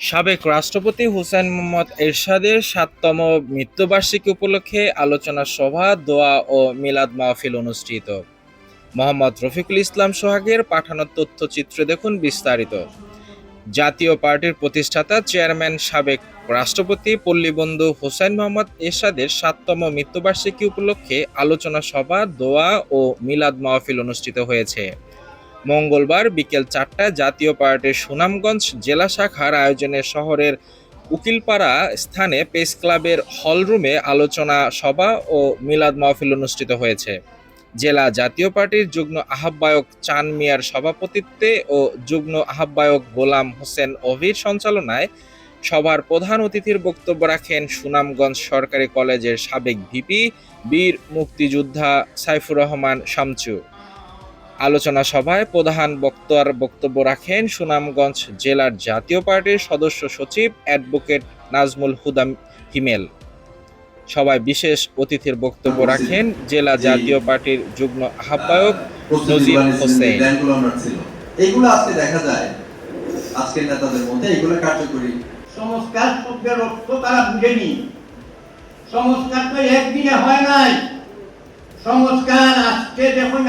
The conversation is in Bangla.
সাবেক রাষ্ট্রপতি হুসেইন মোহাম্মদ এরশাদের ৭তম মৃত্যুবার্ষিকী উপলক্ষে আলোচনা সভা, দোয়া ও মিলাদ মাহফিল অনুষ্ঠিত। মোহাম্মদ রফিকুল ইসলাম সোহাগের পাঠানো তথ্যচিত্রে দেখুন বিস্তারিত। জাতীয় পার্টির প্রতিষ্ঠাতা চেয়ারম্যান সাবেক রাষ্ট্রপতি পল্লীবন্ধু হুসেইন মোহাম্মদ এরশাদের ৭তম মৃত্যুবার্ষিকী উপলক্ষে আলোচনা সভা, দোয়া ও মিলাদ মাহফিল অনুষ্ঠিত হয়েছে। মঙ্গলবার বিকেল ৪টায় জাতীয় পার্টির সুনামগঞ্জ জেলা শাখার আয়োজনে শহরের উকিলপাড়া স্থানে প্রেস ক্লাবের হলরুমে আলোচনা সভা ও মিলাদ মাহফিল অনুষ্ঠিত হয়েছে। জেলা জাতীয় পার্টির যুগ্ম আহ্বায়ক চান মিয়ার সভাপতিত্বে ও যুগ্ম আহ্বায়ক গোলাম হোসেন অভির সঞ্চালনায় সভার প্রধান অতিথির বক্তব্য রাখেন সুনামগঞ্জ সরকারি কলেজের সাবেক ভিপি বীর মুক্তিযোদ্ধা সাইফুর রহমান শামচু। আলোচনা সভায় প্রধান বক্তার বক্তব্য রাখেন সুনামগঞ্জ জেলার জাতীয় পার্টির সদস্য সচিব অ্যাডভোকেট নাজমুল হুদা হিমেল। সভায় বিশেষ অতিথির বক্তব্য রাখেন জেলা জাতীয় পার্টির যুগ্ম আহ্বায়ক নজিব হোসেন। এইগুলো আজকে দেখা যায় আজকের নেতাদের মধ্যে এগুলো কার্যকরী। সংস্কার শব্দের অর্থ তারা বুঝেনি। সংস্কার তো একদিনে হয় নাই। সংস্কার আজকে দেখুন